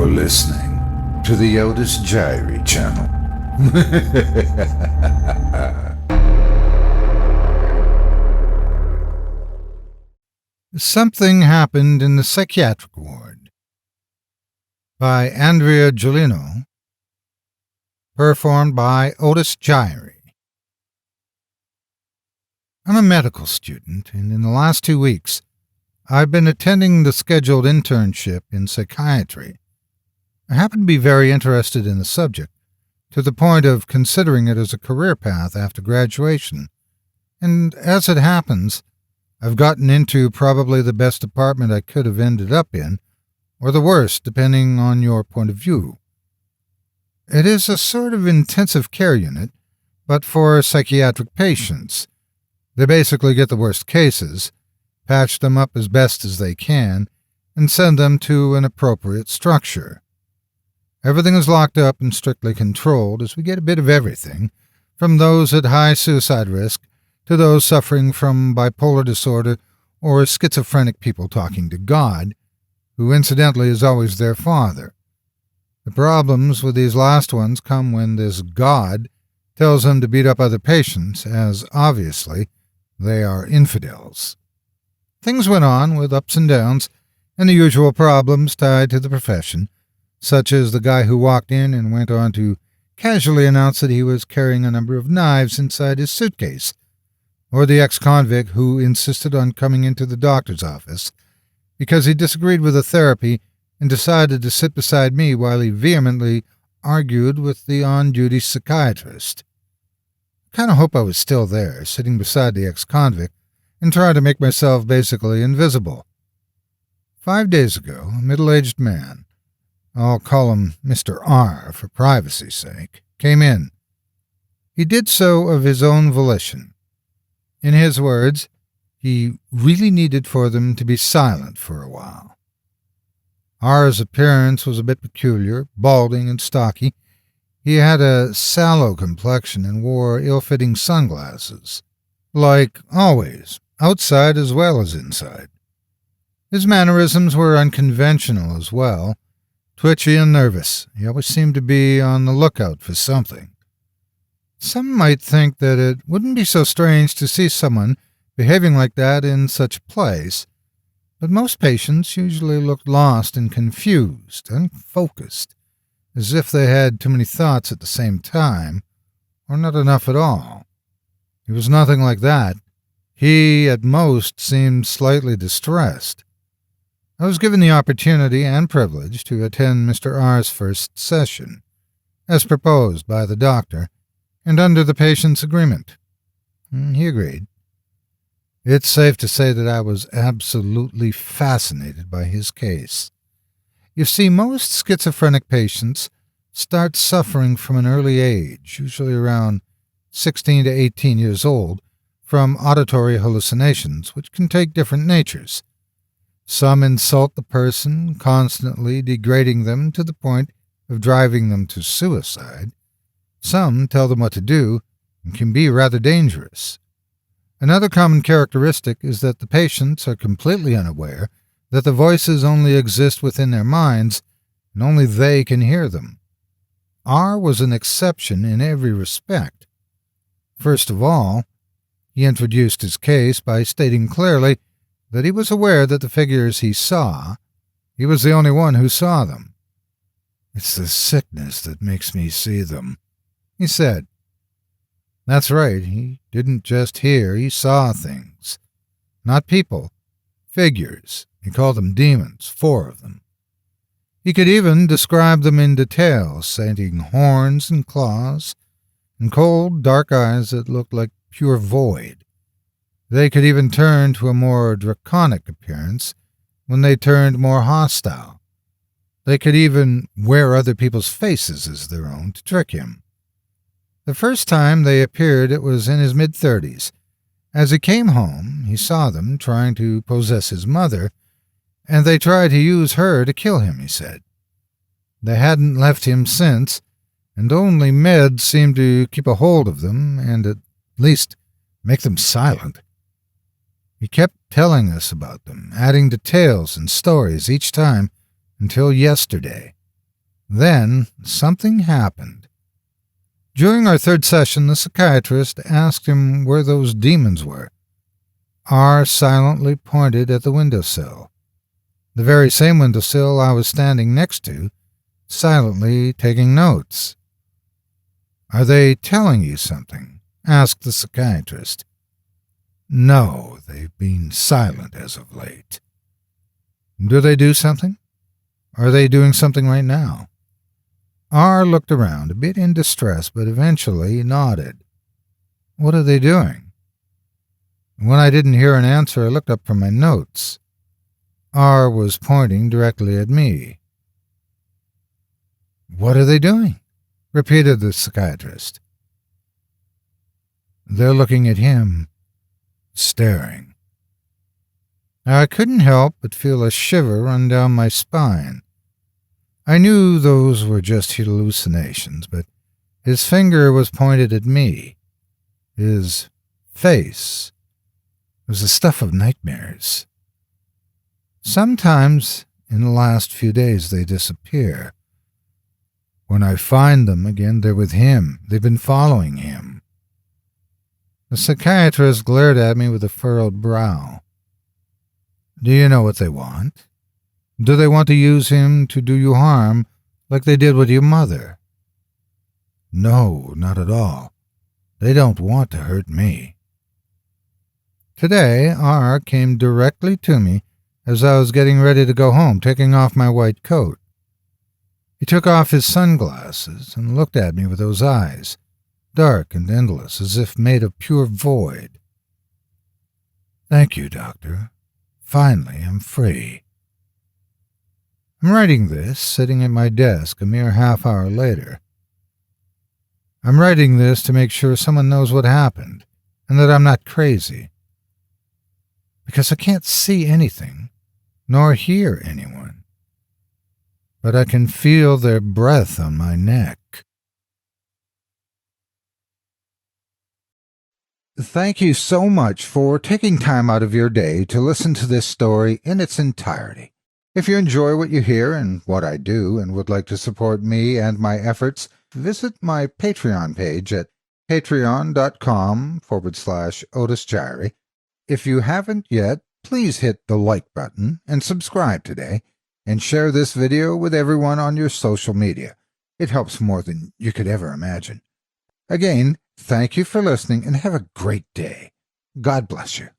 You're listening to the Otis Jiry channel. Something Happened in the Psychiatric Ward by ANDREA GULLINO, performed by Otis Jiry. I'm a medical student, and in the last 2 weeks, I've been attending the scheduled internship in psychiatry. I happen to be very interested in the subject, to the point of considering it as a career path after graduation, and as it happens, I've gotten into probably the best department I could have ended up in, or the worst, depending on your point of view. It is a sort of intensive care unit, but for psychiatric patients. They basically get the worst cases, patch them up as best as they can, and send them to an appropriate structure. Everything is locked up and strictly controlled, as we get a bit of everything, from those at high suicide risk to those suffering from bipolar disorder or schizophrenic people talking to God, who incidentally is always their father. The problems with these last ones come when this God tells them to beat up other patients, as obviously they are infidels. Things went on with ups and downs and the usual problems tied to the profession, such as the guy who walked in and went on to casually announce that he was carrying a number of knives inside his suitcase, or the ex-convict who insisted on coming into the doctor's office because he disagreed with the therapy and decided to sit beside me while he vehemently argued with the on-duty psychiatrist. I kind of hope I was still there, sitting beside the ex-convict and trying to make myself basically invisible. 5 days ago, a middle-aged man, I'll call him Mr. R for privacy's sake, came in. He did so of his own volition. In his words, he really needed for them to be silent for a while. R's appearance was a bit peculiar, balding and stocky. He had a sallow complexion and wore ill-fitting sunglasses, like always, outside as well as inside. His mannerisms were unconventional as well, twitchy and nervous. He always seemed to be on the lookout for something. Some might think that it wouldn't be so strange to see someone behaving like that in such a place, but most patients usually looked lost and confused, unfocused, as if they had too many thoughts at the same time, or not enough at all. He was nothing like that. He, at most, seemed slightly distressed. I was given the opportunity and privilege to attend Mr. R's first session, as proposed by the doctor, and under the patient's agreement. He agreed. It's safe to say that I was absolutely fascinated by his case. You see, most schizophrenic patients start suffering from an early age, usually around 16 to 18 years old, from auditory hallucinations, which can take different natures. Some insult the person, constantly degrading them to the point of driving them to suicide. Some tell them what to do and can be rather dangerous. Another common characteristic is that the patients are completely unaware that the voices only exist within their minds and only they can hear them. R was an exception in every respect. First of all, he introduced his case by stating clearly that he was aware that the figures he saw, he was the only one who saw them. "It's the sickness that makes me see them," he said. That's right, he didn't just hear, he saw things. Not people, figures. He called them demons, 4 of them. He could even describe them in detail, citing horns and claws, and cold, dark eyes that looked like pure void. They could even turn to a more draconic appearance when they turned more hostile. They could even wear other people's faces as their own to trick him. The first time they appeared, it was in his mid-30s. As he came home, he saw them trying to possess his mother, and they tried to use her to kill him, he said. They hadn't left him since, and only meds seemed to keep a hold of them and at least make them silent. He kept telling us about them, adding details and stories each time until yesterday. Then something happened. During our third session, the psychiatrist asked him where those demons were. R silently pointed at the windowsill, the very same windowsill I was standing next to, silently taking notes. "Are they telling you something?" asked the psychiatrist. "No, they've been silent as of late." "Do they do something? Are they doing something right now?" R looked around, a bit in distress, but eventually nodded. "What are they doing?" When I didn't hear an answer, I looked up from my notes. R was pointing directly at me. "What are they doing?" repeated the psychiatrist. "They're looking at him, staring." I couldn't help but feel a shiver run down my spine. I knew those were just hallucinations, but his finger was pointed at me. His face was the stuff of nightmares. Sometimes, in the last few days, they disappear. When I find them again, they're with him. They've been following him. The psychiatrist glared at me with a furrowed brow. "Do you know what they want? Do they want to use him to do you harm like they did with your mother?" "No, not at all. They don't want to hurt me." Today, R came directly to me as I was getting ready to go home, taking off my white coat. He took off his sunglasses and looked at me with those eyes, dark and endless, as if made of pure void. "Thank you, Doctor. Finally, I'm free." I'm writing this, sitting at my desk a mere half-hour later. I'm writing this to make sure someone knows what happened, and that I'm not crazy. Because I can't see anything, nor hear anyone. But I can feel their breath on my neck. Thank you so much for taking time out of your day to listen to this story in its entirety. If you enjoy what you hear and what I do and would like to support me and my efforts, visit my Patreon page at patreon.com/Otis Jiry. If you haven't yet, please hit the like button and subscribe today, and share this video with everyone on your social media. It helps more than you could ever imagine. Again, thank you for listening and have a great day. God bless you.